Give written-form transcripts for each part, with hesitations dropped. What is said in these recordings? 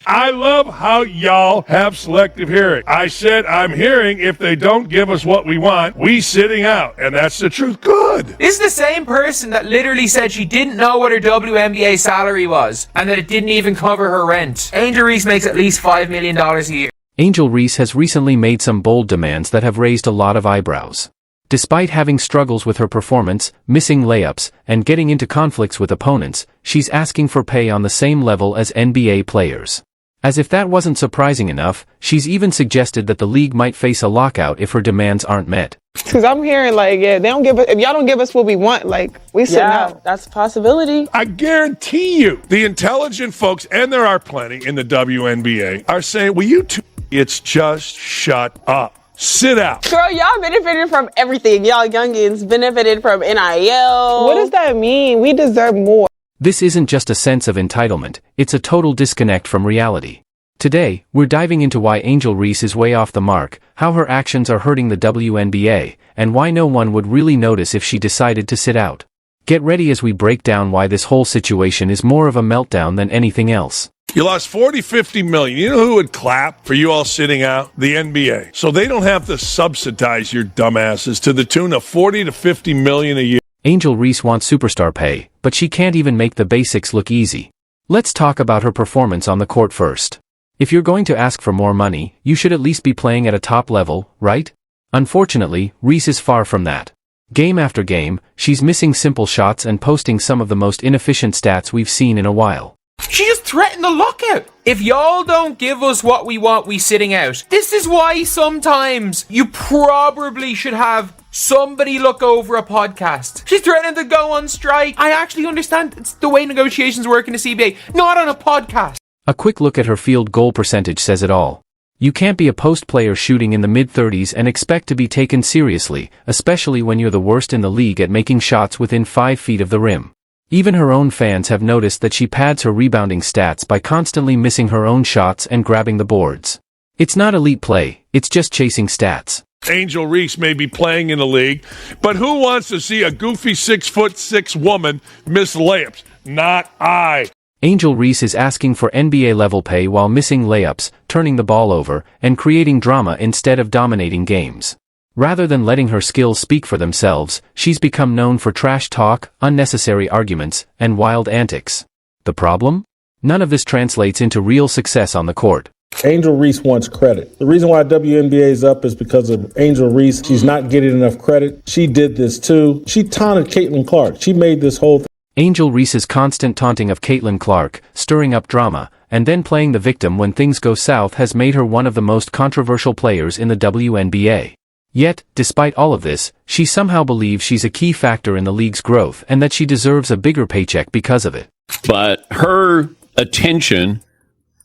I love how y'all have selective hearing. I said I'm hearing if they don't give us what we want, we sitting out. And that's the truth. Good. This is the same person that literally said she didn't know what her WNBA salary was and that it didn't even cover her rent. Angel Reese makes at least $5 million a year. Angel Reese has recently made some bold demands that have raised a lot of eyebrows. Despite having struggles with her performance, missing layups, and getting into conflicts with opponents, she's asking for pay on the same level as NBA players. As if that wasn't surprising enough, she's even suggested that the league might face a lockout if her demands aren't met. Because I'm hearing they don't give us, if y'all don't give us what we want, we sit out. That's a possibility. I guarantee you, the intelligent folks, and there are plenty in the WNBA, are saying, will you two idiots just shut up? Sit out. Girl, y'all benefited from everything. Y'all youngins benefited from NIL. What does that mean? We deserve more. This isn't just a sense of entitlement, it's a total disconnect from reality. Today, we're diving into why Angel Reese is way off the mark, how her actions are hurting the WNBA, and why no one would really notice if she decided to sit out. Get ready as we break down why this whole situation is more of a meltdown than anything else. You lost 50 million. You know who would clap for you all sitting out? The NBA. So they don't have to subsidize your dumbasses to the tune of 40 to 50 million a year. Angel Reese wants superstar pay, but she can't even make the basics look easy. Let's talk about her performance on the court first. If you're going to ask for more money, you should at least be playing at a top level, right? Unfortunately, Reese is far from that. Game after game, she's missing simple shots and posting some of the most inefficient stats we've seen in a while. She just threatened the lockout. If y'all don't give us what we want, we sitting out. This is why sometimes you probably should have somebody look over a podcast. She's threatening to go on strike. I actually understand it's the way negotiations work in the CBA, not on a podcast. A quick look at her field goal percentage says it all. You can't be a post player shooting in the mid-30s and expect to be taken seriously, especially when you're the worst in the league at making shots within 5 feet of the rim. Even her own fans have noticed that she pads her rebounding stats by constantly missing her own shots and grabbing the boards. It's not elite play, it's just chasing stats. Angel Reese may be playing in the league, but who wants to see a goofy 6'6" woman miss layups? Not I. Angel Reese is asking for NBA-level pay while missing layups, turning the ball over, and creating drama instead of dominating games. Rather than letting her skills speak for themselves, she's become known for trash talk, unnecessary arguments, and wild antics. The problem? None of this translates into real success on the court. Angel Reese wants credit. The reason why WNBA is up is because of Angel Reese. She's not getting enough credit. She did this too. She taunted Caitlin Clark. She made this whole thing. Angel Reese's constant taunting of Caitlin Clark, stirring up drama, and then playing the victim when things go south has made her one of the most controversial players in the WNBA. Yet, despite all of this, she somehow believes she's a key factor in the league's growth and that she deserves a bigger paycheck because of it. But her attention,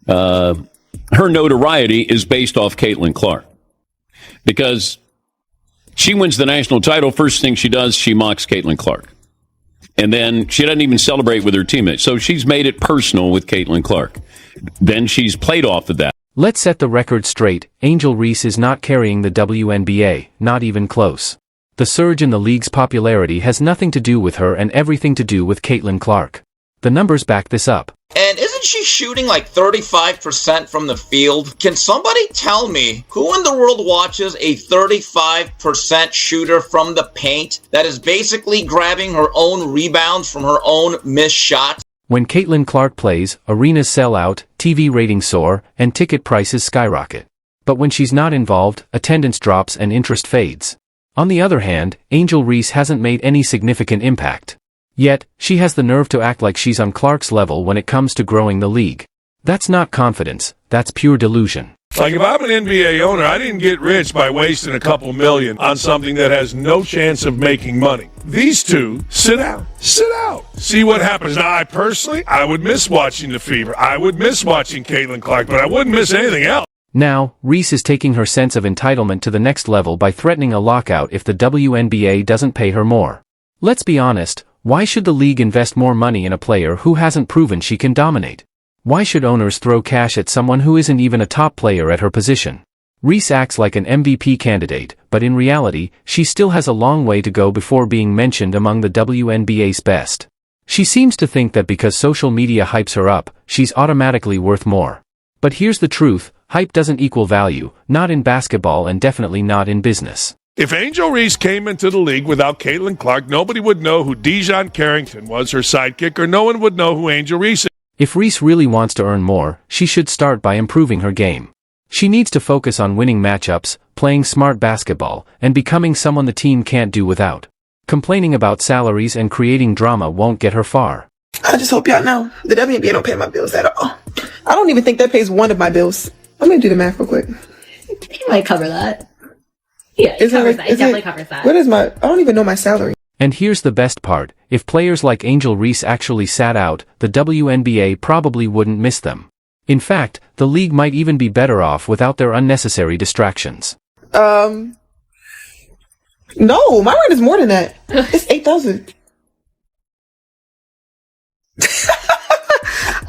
her notoriety is based off Caitlin Clark. Because she wins the national title, first thing she does, she mocks Caitlin Clark. And then she doesn't even celebrate with her teammates. So she's made it personal with Caitlin Clark. Then she's played off of that. Let's set the record straight. Angel Reese is not carrying the WNBA, not even close. The surge in the league's popularity has nothing to do with her and everything to do with Caitlin Clark. The numbers back this up. And isn't she shooting like 35% from the field? Can somebody tell me who in the world watches a 35% shooter from the paint that is basically grabbing her own rebounds from her own missed shots? When Caitlin Clark plays, arenas sell out, TV ratings soar, and ticket prices skyrocket. But when she's not involved, attendance drops and interest fades. On the other hand, Angel Reese hasn't made any significant impact. Yet, she has the nerve to act like she's on Clark's level when it comes to growing the league. That's not confidence, that's pure delusion. Like if I'm an NBA owner, I didn't get rich by wasting a couple million on something that has no chance of making money. These two, sit out. See what happens. Now, I would miss watching the Fever. I would miss watching Caitlin Clark, but I wouldn't miss anything else. Now, Reese is taking her sense of entitlement to the next level by threatening a lockout if the WNBA doesn't pay her more. Let's be honest, why should the league invest more money in a player who hasn't proven she can dominate? Why should owners throw cash at someone who isn't even a top player at her position? Reese acts like an MVP candidate, but in reality, she still has a long way to go before being mentioned among the WNBA's best. She seems to think that because social media hypes her up, she's automatically worth more. But here's the truth, hype doesn't equal value, not in basketball and definitely not in business. If Angel Reese came into the league without Caitlin Clark, nobody would know who Dejon Carrington was, her sidekick, or no one would know who Angel Reese is. If Reese really wants to earn more, she should start by improving her game. She needs to focus on winning matchups, playing smart basketball, and becoming someone the team can't do without. Complaining about salaries and creating drama won't get her far. I just hope y'all know the WNBA don't pay my bills at all. I don't even think that pays one of my bills. Let me do the math real quick. He might cover that. Yeah, it covers that. It definitely covers that. What is I don't even know my salary. And here's the best part, if players like Angel Reese actually sat out, the WNBA probably wouldn't miss them. In fact, the league might even be better off without their unnecessary distractions. No, my rent is more than that. It's $8,000.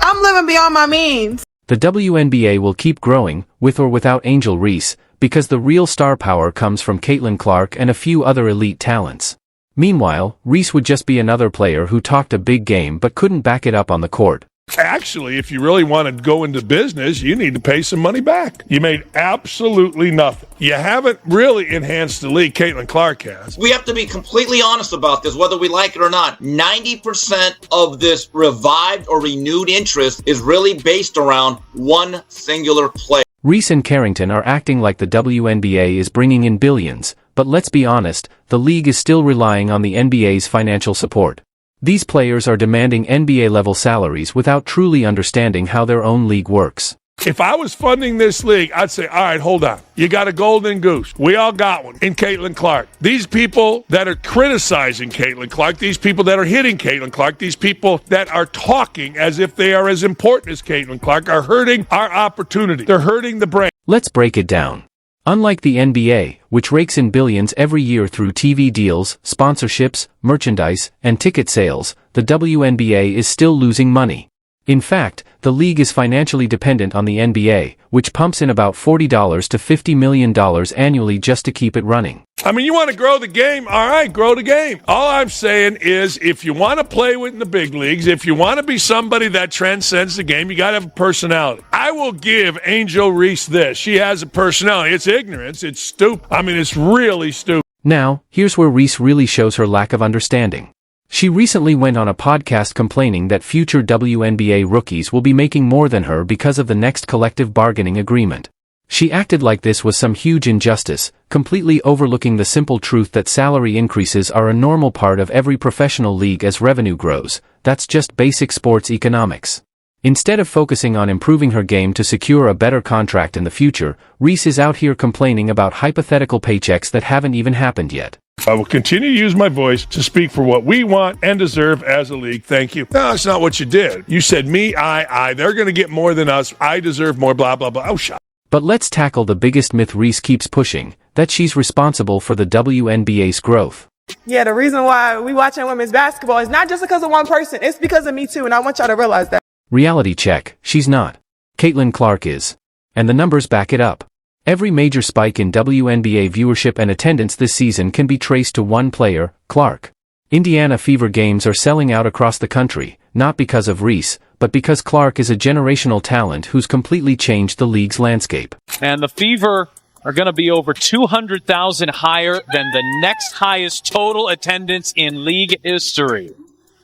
I'm living beyond my means. The WNBA will keep growing, with or without Angel Reese, because the real star power comes from Caitlin Clark and a few other elite talents. Meanwhile, Reese would just be another player who talked a big game but couldn't back it up on the court. Actually, if you really want to go into business, you need to pay some money back. You made absolutely nothing. You haven't really enhanced the league. Caitlin Clark has. We have to be completely honest about this, whether we like it or not. 90% of this revived or renewed interest is really based around one singular player. Reese and Carrington are acting like the WNBA is bringing in billions, but let's be honest, the league is still relying on the NBA's financial support. These players are demanding NBA-level salaries without truly understanding how their own league works. If I was funding this league, I'd say, all right, hold on. You got a golden goose. We all got one in Caitlin Clark. These people that are criticizing Caitlin Clark, these people that are hitting Caitlin Clark, these people that are talking as if they are as important as Caitlin Clark are hurting our opportunity. They're hurting the brand. Let's break it down. Unlike the NBA, which rakes in billions every year through TV deals, sponsorships, merchandise, and ticket sales, the WNBA is still losing money. In fact, the league is financially dependent on the NBA, which pumps in about $40 to $50 million annually just to keep it running. I mean, you want to grow the game? All right, grow the game. All I'm saying is if you want to play in the big leagues, if you want to be somebody that transcends the game, you got to have a personality. I will give Angel Reese this. She has a personality. It's ignorance. It's stupid. I mean, it's really stupid. Now, here's where Reese really shows her lack of understanding. She recently went on a podcast complaining that future WNBA rookies will be making more than her because of the next collective bargaining agreement. She acted like this was some huge injustice, completely overlooking the simple truth that salary increases are a normal part of every professional league as revenue grows. That's just basic sports economics. Instead of focusing on improving her game to secure a better contract in the future, Reese is out here complaining about hypothetical paychecks that haven't even happened yet. I will continue to use my voice to speak for what we want and deserve as a league. Thank you. No, that's not what you did. You said me, I. They're going to get more than us. I deserve more, blah, blah, blah. Oh, shut up. But let's tackle the biggest myth Reese keeps pushing, that she's responsible for the WNBA's growth. Yeah, the reason why we watching women's basketball is not just because of one person. It's because of me too, and I want y'all to realize that. Reality check, she's not. Caitlin Clark is. And the numbers back it up. Every major spike in WNBA viewership and attendance this season can be traced to one player, Clark. Indiana Fever games are selling out across the country, not because of Reese, but because Clark is a generational talent who's completely changed the league's landscape. And the Fever are going to be over 200,000 higher than the next highest total attendance in league history.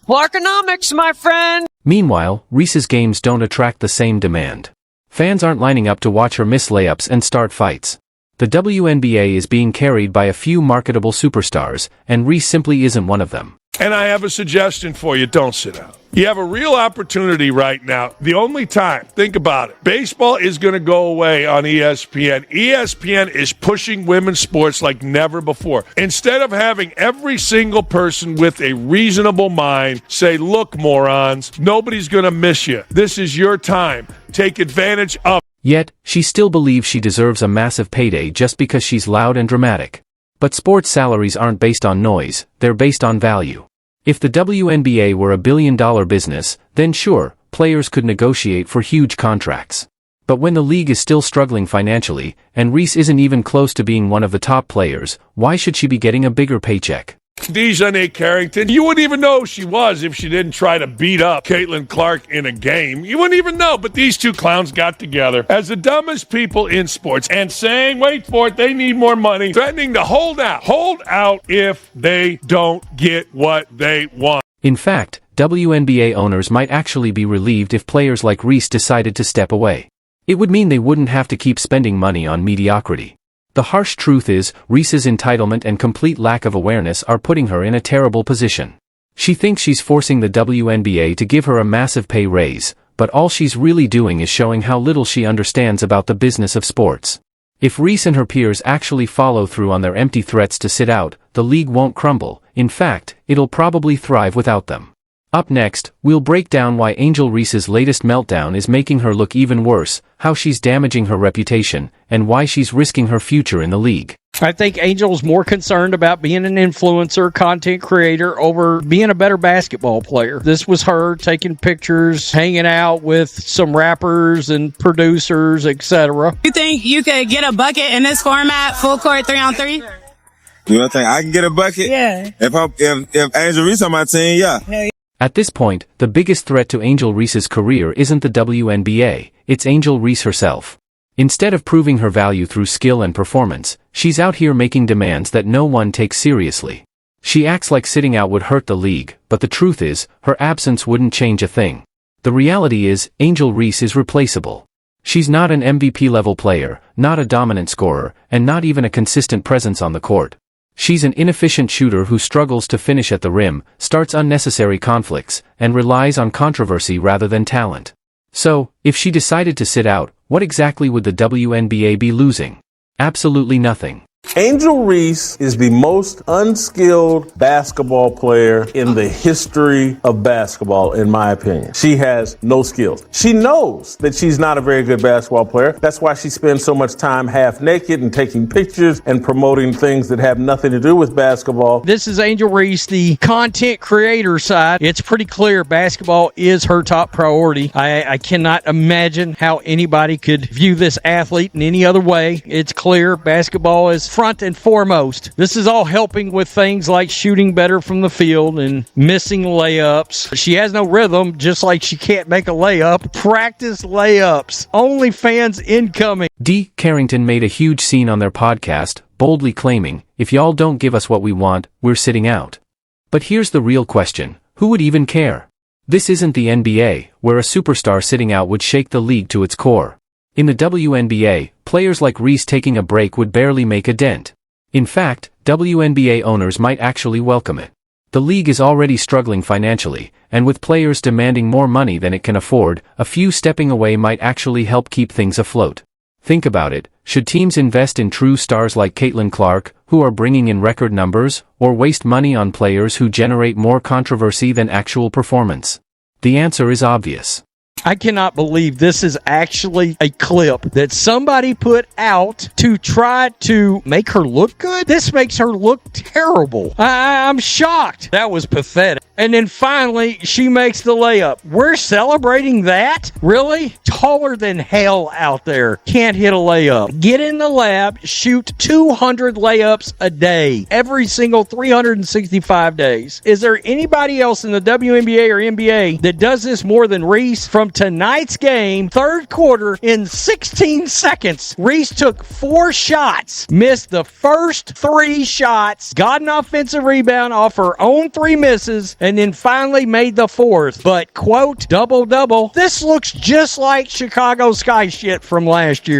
Clarkonomics, my friend! Meanwhile, Reese's games don't attract the same demand. Fans aren't lining up to watch her miss layups and start fights. The WNBA is being carried by a few marketable superstars, and Reese simply isn't one of them. And I have a suggestion for you. Don't sit out. You have a real opportunity right now. The only time, think about it, baseball is going to go away on ESPN. ESPN is pushing women's sports like never before. Instead of having every single person with a reasonable mind say, look, morons, nobody's going to miss you. This is your time. Take advantage of it. Yet, she still believes she deserves a massive payday just because she's loud and dramatic. But sports salaries aren't based on noise, they're based on value. If the WNBA were a billion-dollar business, then sure, players could negotiate for huge contracts. But when the league is still struggling financially, and Reese isn't even close to being one of the top players, why should she be getting a bigger paycheck? Dejanay Carrington, you wouldn't even know who she was if she didn't try to beat up Caitlin Clark in a game. You wouldn't even know, but these two clowns got together as the dumbest people in sports and saying, wait for it, they need more money, threatening to hold out if they don't get what they want. In fact, WNBA owners might actually be relieved if players like Reese decided to step away. It would mean they wouldn't have to keep spending money on mediocrity. The harsh truth is, Reese's entitlement and complete lack of awareness are putting her in a terrible position. She thinks she's forcing the WNBA to give her a massive pay raise, but all she's really doing is showing how little she understands about the business of sports. If Reese and her peers actually follow through on their empty threats to sit out, the league won't crumble. In fact, it'll probably thrive without them. Up next, we'll break down why Angel Reese's latest meltdown is making her look even worse, how she's damaging her reputation, and why she's risking her future in the league. I think Angel's more concerned about being an influencer, content creator, over being a better basketball player. This was her taking pictures, hanging out with some rappers and producers, etc. You think you could get a bucket in this format, full court 3-on-3? You don't think I can get a bucket? Yeah. If Angel Reese on my team, yeah. At this point, the biggest threat to Angel Reese's career isn't the WNBA, it's Angel Reese herself. Instead of proving her value through skill and performance, she's out here making demands that no one takes seriously. She acts like sitting out would hurt the league, but the truth is, her absence wouldn't change a thing. The reality is, Angel Reese is replaceable. She's not an MVP-level player, not a dominant scorer, and not even a consistent presence on the court. She's an inefficient shooter who struggles to finish at the rim, starts unnecessary conflicts, and relies on controversy rather than talent. So, if she decided to sit out, what exactly would the WNBA be losing? Absolutely nothing. Angel Reese is the most unskilled basketball player in the history of basketball, in my opinion. She has no skills. She knows that she's not a very good basketball player. That's why she spends so much time half naked and taking pictures and promoting things that have nothing to do with basketball. This is Angel Reese, the content creator side. It's pretty clear basketball is her top priority. I cannot imagine how anybody could view this athlete in any other way. It's clear basketball is front and foremost. This is all helping with things like shooting better from the field and missing layups. She has no rhythm, just like she can't make a layup. Practice layups. OnlyFans incoming. D. Carrington made a huge scene on their podcast, boldly claiming, if y'all don't give us what we want, we're sitting out. But here's the real question. Who would even care? This isn't the NBA, where a superstar sitting out would shake the league to its core. In the WNBA, players like Reese taking a break would barely make a dent. In fact, WNBA owners might actually welcome it. The league is already struggling financially, and with players demanding more money than it can afford, a few stepping away might actually help keep things afloat. Think about it, should teams invest in true stars like Caitlin Clark, who are bringing in record numbers, or waste money on players who generate more controversy than actual performance? The answer is obvious. I cannot believe this is actually a clip that somebody put out to try to make her look good. This makes her look terrible. I'm shocked. That was pathetic. And then finally, she makes the layup. We're celebrating that? Really? Taller than hell out there. Can't hit a layup. Get in the lab, shoot 200 layups a day. Every single 365 days. Is there anybody else in the WNBA or NBA that does this more than Reese? From tonight's game, third quarter, in 16 seconds, Reese took 4 shots, missed the first 3 shots, got an offensive rebound off her own 3 misses, and then finally made the 4th. But, quote, double-double, this looks just like Chicago Sky shit from last year.